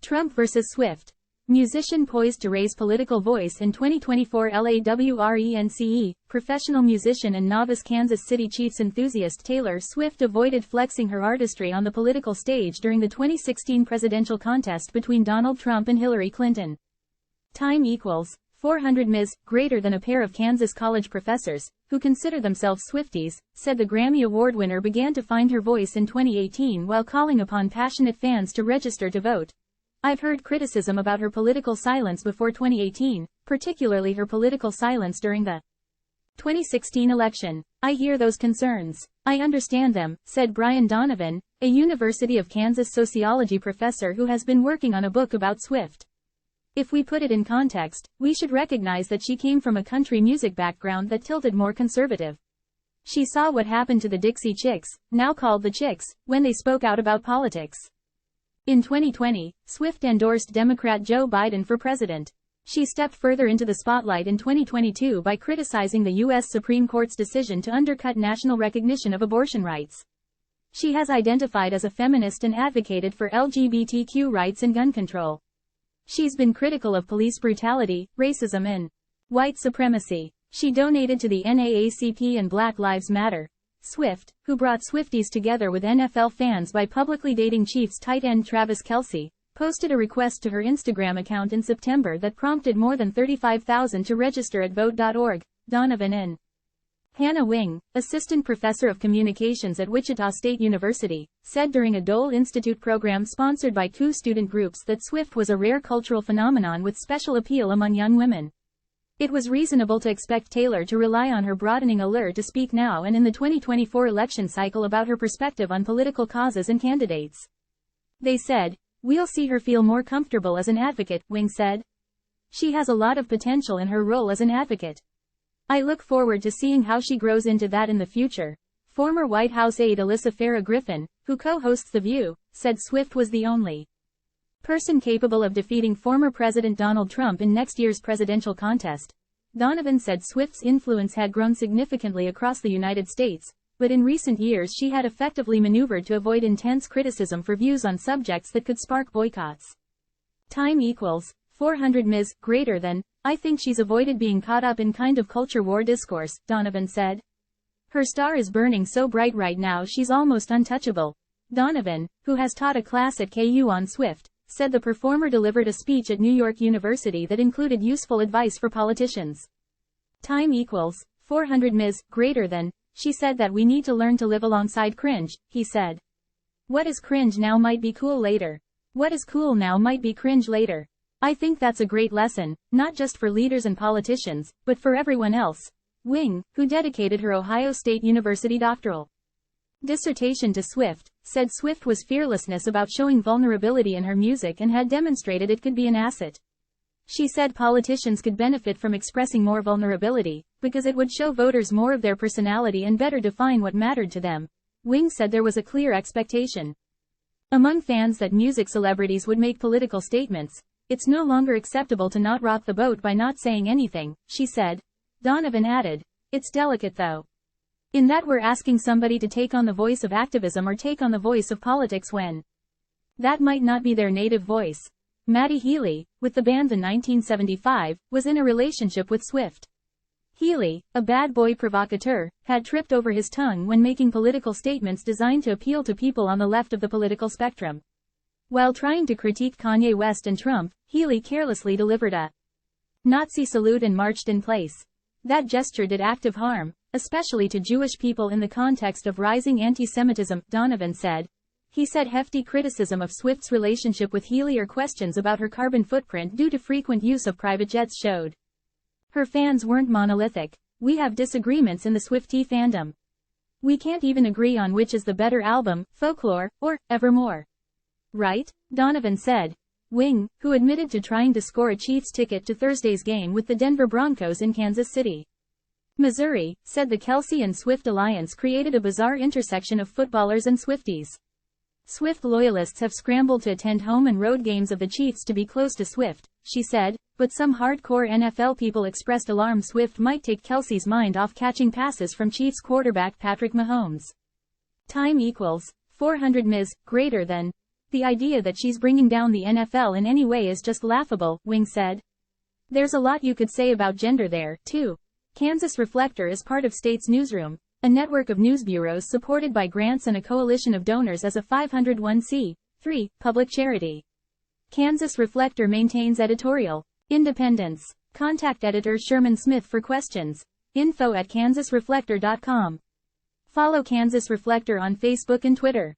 Trump vs. Swift. Musician poised to raise political voice in 2024. LAWRENCE, professional musician and novice Kansas City Chiefs enthusiast Taylor Swift avoided flexing her artistry on the political stage during the 2016 presidential contest between Donald Trump and Hillary Clinton. Time equals 400 Ms. greater than a pair of Kansas college professors, who consider themselves Swifties, said the Grammy Award winner began to find her voice in 2018 while calling upon passionate fans to register to vote. I've heard criticism about her political silence before 2018, particularly her political silence during the 2016 election. I hear those concerns. I understand them, said Brian Donovan, a University of Kansas sociology professor who has been working on a book about Swift. If we put it in context, we should recognize that she came from a country music background that tilted more conservative. She saw what happened to the Dixie Chicks, now called the Chicks, when they spoke out about politics. In 2020, Swift endorsed Democrat Joe Biden for president. She stepped further into the spotlight in 2022 by criticizing the U.S. Supreme Court's decision to undercut national recognition of abortion rights. She has identified as a feminist and advocated for LGBTQ rights and gun control. She's been critical of police brutality, racism and white supremacy. She donated to the NAACP and Black Lives Matter. Swift, who brought Swifties together with NFL fans by publicly dating Chiefs tight end Travis Kelce, posted a request to her Instagram account in September that prompted more than 35,000 to register at vote.org. Donovan and Hannah Wing, assistant professor of communications at Wichita State University, said during a Dole Institute program sponsored by two student groups that Swift was a rare cultural phenomenon with special appeal among young women. It was reasonable to expect Taylor to rely on her broadening allure to speak now and in the 2024 election cycle about her perspective on political causes and candidates. They said, "We'll see her feel more comfortable as an advocate," Wing said. "She has a lot of potential in her role as an advocate. I look forward to seeing how she grows into that in the future." Former White House aide Alyssa Farah Griffin, who co-hosts The View, said Swift was the only person capable of defeating former President Donald Trump in next year's presidential contest. Donovan said Swift's influence had grown significantly across the United States, but in recent years she had effectively maneuvered to avoid intense criticism for views on subjects that could spark boycotts. Time equals 400 Ms. greater than, I think she's avoided being caught up in kind of culture war discourse, Donovan said. Her star is burning so bright right now she's almost untouchable. Donovan, who has taught a class at KU on Swift, said the performer delivered a speech at New York University that included useful advice for politicians. Time equals 400 Ms. greater than, she said that we need to learn to live alongside cringe, he said. What is cringe now might be cool later. What is cool now might be cringe later. I think that's a great lesson, not just for leaders and politicians, but for everyone else. Wing, who dedicated her Ohio State University doctoral dissertation to Swift, said Swift was fearlessness about showing vulnerability in her music and had demonstrated it could be an asset. She said politicians could benefit from expressing more vulnerability, because it would show voters more of their personality and better define what mattered to them. Wing said there was a clear expectation among fans that music celebrities would make political statements. It's no longer acceptable to not rock the boat by not saying anything, she said. Donovan added, it's delicate though. In that we're asking somebody to take on the voice of activism or take on the voice of politics when that might not be their native voice. Matty Healy, with the band in 1975, was in a relationship with Swift. Healy, a bad boy provocateur, had tripped over his tongue when making political statements designed to appeal to people on the left of the political spectrum. While trying to critique Kanye West and Trump, Healy carelessly delivered a Nazi salute and marched in place. That gesture did active harm, especially to Jewish people in the context of rising anti-Semitism, Donovan said. He said hefty criticism of Swift's relationship with Healy or questions about her carbon footprint due to frequent use of private jets showed her fans weren't monolithic. We have disagreements in the Swiftie fandom. We can't even agree on which is the better album, Folklore, or Evermore. Right? Donovan said. Wing, who admitted to trying to score a Chiefs ticket to Thursday's game with the Denver Broncos in Kansas City, Missouri, said the Kelce and Swift alliance created a bizarre intersection of footballers and Swifties. Swift loyalists have scrambled to attend home and road games of the Chiefs to be close to Swift, she said, but some hardcore NFL people expressed alarm Swift might take Kelce's mind off catching passes from Chiefs quarterback Patrick Mahomes. Time equals 400 Ms. greater than. The idea that she's bringing down the NFL in any way is just laughable, Wing said. There's a lot you could say about gender there, too. Kansas Reflector is part of State's Newsroom, a network of news bureaus supported by grants and a coalition of donors as a 501c3 public charity. Kansas Reflector maintains editorial independence. Contact editor Sherman Smith for questions. info@kansasreflector.com. Follow Kansas Reflector on Facebook and Twitter.